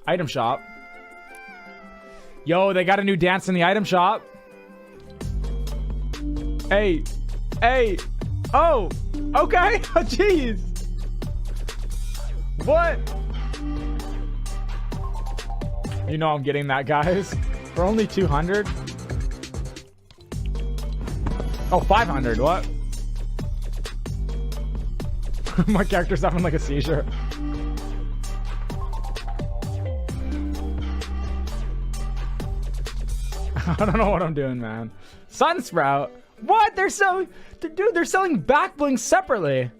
Item shop. Yo, they got a new dance in the item shop. Hey. Hey. Oh. Okay. Oh, jeez. What? You know I'm getting that, guys. For only 200? Oh, 500. What? My character's having like a seizure. I don't know what I'm doing, man. Sunsprout? What? They're selling... Dude, they're selling back bling separately.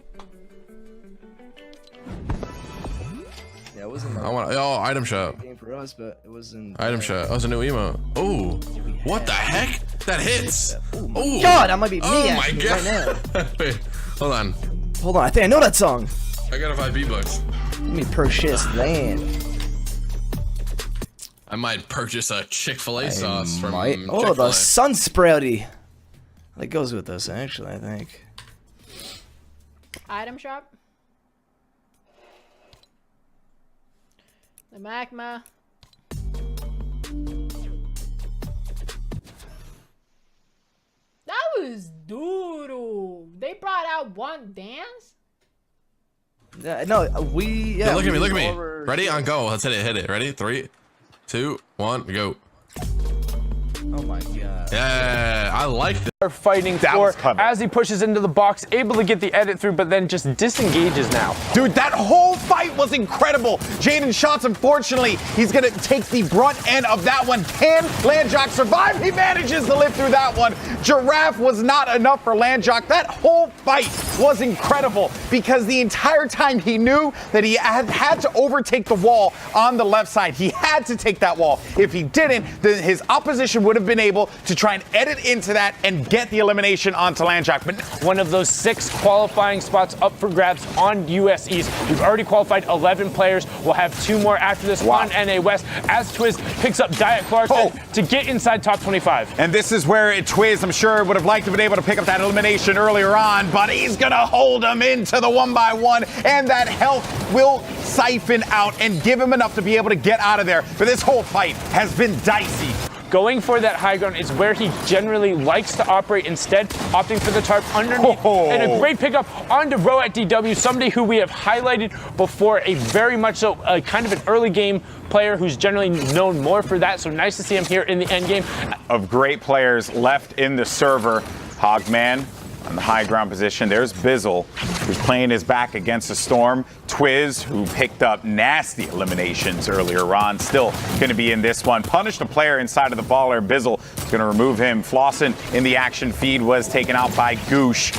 Yeah, it wasn't. I want. Oh, item shop. Game for us, but it wasn't. Item shop. Oh, it's a new emote. Oh, what the heck? That hits. Oh my Ooh. god, that might be me Oh my actually god. right now. Wait, hold on. Hold on, I think I know that song. I got a 5 V-Bucks. Let me purchase land. I might purchase a Chick-fil-A sauce from Oh, Chick-fil-A. the Sunsprouty. That goes with us, actually, I think. Item shop. The magma. That was doodle. They brought out one dance. Yeah, no, we. Yeah, Look at me, look at me. over... Ready? On go. Let's hit it, hit it. Ready? 3, 2, 1, go. Oh my god. Yeah, I like this. Are fighting for as he pushes into the box, able to get the edit through, but then just disengages now. Dude, that whole fight was incredible. Jaden Shots, unfortunately, he's gonna take the brunt end of that one. Can Landjock survive? He manages to live through that one. Giraffe was not enough for Landjock. That whole fight was incredible because the entire time he knew that he had to overtake the wall on the left side. He had to take that wall. If he didn't, then his opposition would have been able to try and edit into that and get the elimination onto Landjock. But one of those 6 qualifying spots up for grabs on US East. We've already qualified 11 players. We'll have 2 more after this on NA West as Twiz picks up Diet Clarkson to get inside top 25. And this is where Twiz, I'm sure, would have liked to have been able to pick up that elimination earlier on, but he's going to hold him into the 1x1, and that health will siphon out and give him enough to be able to get out of there. But this whole fight has been dicey. Going for that high ground is where he generally likes to operate, instead opting for the tarp underneath. And a great pickup onto Row at DW, somebody who we have highlighted before, a very much so kind of an early game player who's generally known more for that. So nice to see him here in the end game. Of great players left in the server, Hogman on the high ground position. There's Bizzle, who's playing his back against the Storm. Twiz, who picked up nasty eliminations earlier on, still going to be in this one. Punished a player inside of the baller. Bizzle is going to remove him. Flossin in the action feed was taken out by Goosh.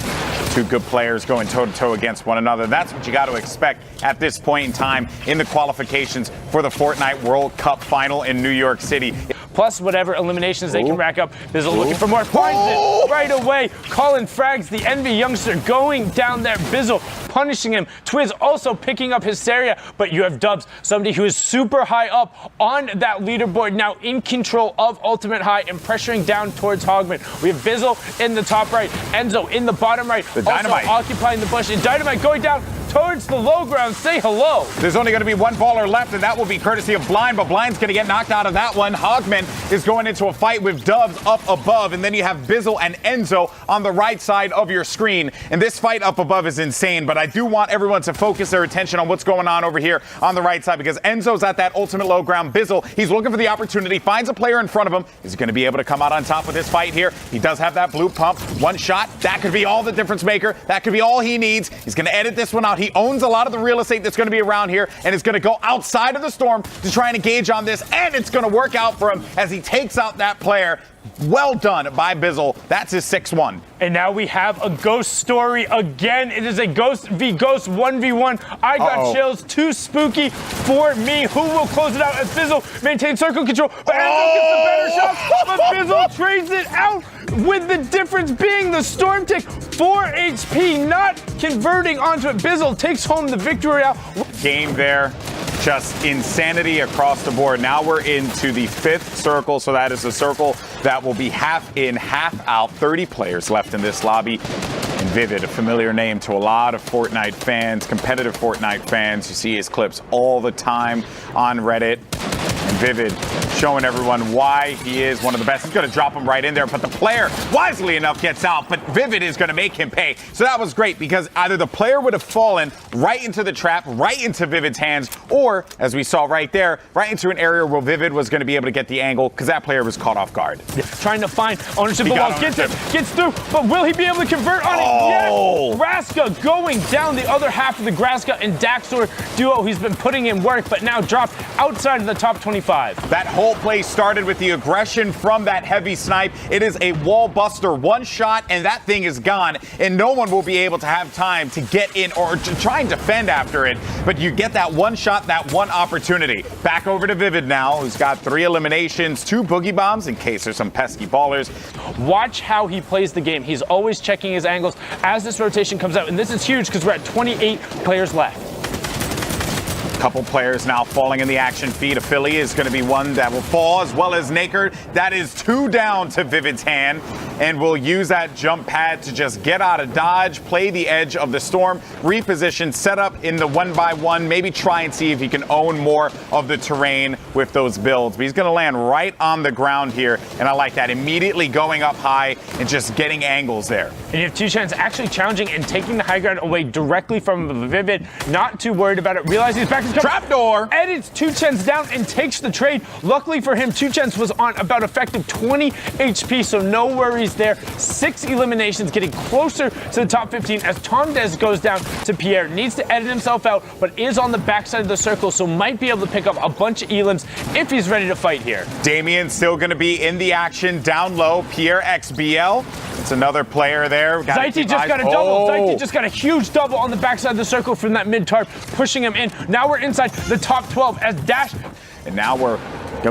2 good players going toe-to-toe against one another. That's what you got to expect at this point in time in the qualifications for the Fortnite World Cup final in New York City. Plus whatever eliminations they can rack up. Bizzle looking for more. Finds it right away. Colin frags the Envy youngster going down there. Bizzle punishing him. Twiz also picking up Hysteria, but you have Dubs, somebody who is super high up on that leaderboard, now in control of Ultimate High and pressuring down towards Hogman. We have Bizzle in the top right, Enzo in the bottom right, the Dynamite also occupying the bush, and Dynamite going down towards the low ground. Say hello. There's only going to be 1 baller left, and that will be courtesy of Blind, but Blind's going to get knocked out of that one. Hogman is going into a fight with Dubs up above, and then you have Bizzle and Enzo on the right side of your screen. And this fight up above is insane, but I do want everyone to focus their attention on what's going on over here on the right side, because Enzo's at that ultimate low ground. Bizzle, he's looking for the opportunity, finds a player in front of him. Is he going to be able to come out on top of this fight here? He does have that blue pump. 1 shot, that could be all the difference maker. That could be all he needs. He's going to edit this one out. He owns a lot of the real estate that's going to be around here, and is going to go outside of the Storm to try and engage on this, and it's going to work out for him as he takes out that player. Well done by Bizzle. That's his 6-1. And now we have a ghost story again. It is a ghost v ghost 1v1. I got chills. Too spooky for me. Who will close it out as Bizzle maintains circle control? But Enzo gets the better shot. But Bizzle trades it out, with the difference being the Storm Tick 4 HP, not converting onto it. Bizzle takes home the victory out. Game there. Just insanity across the board. Now we're into the 5th circle, so that is a circle that will be half in, half out. 30 players left in this lobby. And Vivid, a familiar name to a lot of Fortnite fans, competitive Fortnite fans. You see his clips all the time on Reddit. And Vivid showing everyone why he is one of the best. He's going to drop him right in there, but the player, wisely enough, gets out. But Vivid is going to make him pay. So that was great because either the player would have fallen right into the trap, right into Vivid's hands, or, as we saw right there, right into an area where Vivid was going to be able to get the angle because that player was caught off guard. Trying to find ownership of the wall. Gets it, gets through, but will he be able to convert on it? Yes! Graska going down the other half of the Graska and Daxor duo. He's been putting in work, but now dropped outside of the top 25. That whole play started with the aggression from that heavy snipe. It is a wall buster, one shot, and that thing is gone, and no one will be able to have time to get in or to try and defend after it. But you get that one shot, that one opportunity. Back over to Vivid now, who's got 3 eliminations, 2 boogie bombs in case there's some pesky ballers. Watch how he plays the game. He's always checking his angles as this rotation comes out, and this is huge because we're at 28 players left. Couple players now falling in the action feed. A Philly is going to be one that will fall, as well as Naker. That is 2 down to Vivid's hand, and will use that jump pad to just get out of dodge, play the edge of the storm, reposition, set up in the 1x1, maybe try and see if he can own more of the terrain with those builds. But he's going to land right on the ground here, and I like that. Immediately going up high and just getting angles there. And you have 2 Chans actually challenging and taking the high ground away directly from Vivid. Not too worried about it. Realizes he's back. Trapdoor! Edits 2 Chens down and takes the trade. Luckily for him, 2 Chens was on about effective 20 HP, so no worries there. 6 eliminations, getting closer to the top 15 as Tomdes goes down to Pierre. Needs to edit himself out, but is on the backside of the circle, so might be able to pick up a bunch of elims if he's ready to fight here. Damien still going to be in the action down low. Pierre XBL. It's another player there. Zaiti just got a double. Zaiti just got a huge double on the backside of the circle from that mid-tarp, pushing him in. Now we're inside the top 12 as Dash. And now we're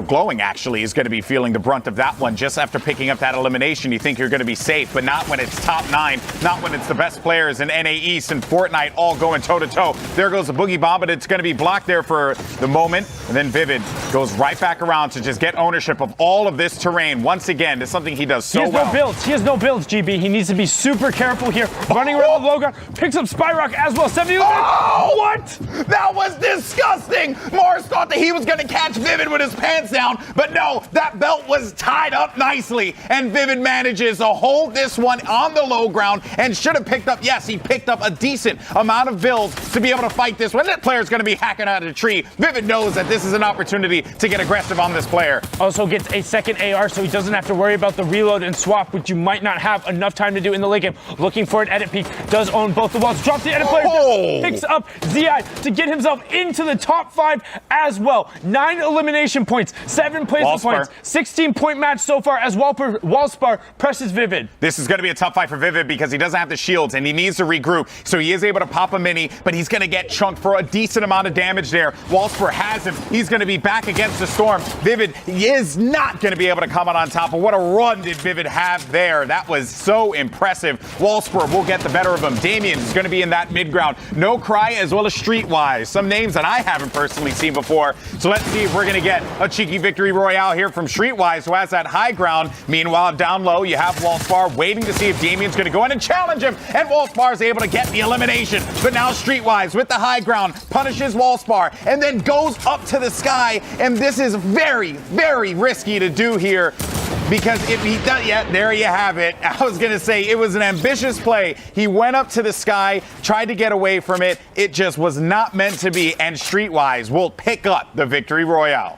Glowing actually is going to be feeling the brunt of that one. Just after picking up that elimination, you think you're going to be safe, but not when it's top 9, not when it's the best players in NA East and Fortnite all going toe-to-toe. There goes the boogie bomb, but it's going to be blocked there for the moment. And then Vivid goes right back around to just get ownership of all of this terrain. Once again, it's something he does so well. He has no builds. He has no builds, GB. He needs to be super careful here. Running around the low ground, picks up Spyrock as well. 70 what? That was disgusting. Morris thought that he was going to catch Vivid with his pants down, but no, that belt was tied up nicely, and Vivid manages to hold this one on the low ground and should have picked up, yes, he picked up a decent amount of builds to be able to fight this one. That player's going to be hacking out of a tree. Vivid knows that this is an opportunity to get aggressive on this player. Also gets a second AR, so he doesn't have to worry about the reload and swap, which you might not have enough time to do in the late game. Looking for an edit peak, does own both the walls, drops the edit player, picks up ZI to get himself into the top 5 as well. 9 elimination points, 7 placement points, 16-point match so far as Wallspar presses Vivid. This is going to be a tough fight for Vivid because he doesn't have the shields and he needs to regroup, so he is able to pop a mini, but he's going to get chunked for a decent amount of damage there. Wallspar has him. He's going to be back against the storm. Vivid is not going to be able to come out on top, but what a run did Vivid have there. That was so impressive. Wallspar will get the better of him. Damien is going to be in that mid-ground. No Cry as well as Streetwise. Some names that I haven't personally seen before. So let's see if we're going to get a cheeky victory royale here from Streetwise, who has that high ground. Meanwhile, down low, you have Wallspar waiting to see if Damien's going to go in and challenge him. And Wallspar is able to get the elimination. But now Streetwise with the high ground punishes Wallspar and then goes up to the sky. And this is very, very risky to do here. Because if he does, yeah, there you have it. I was going to say it was an ambitious play. He went up to the sky, tried to get away from it. It just was not meant to be. And Streetwise will pick up the victory royale.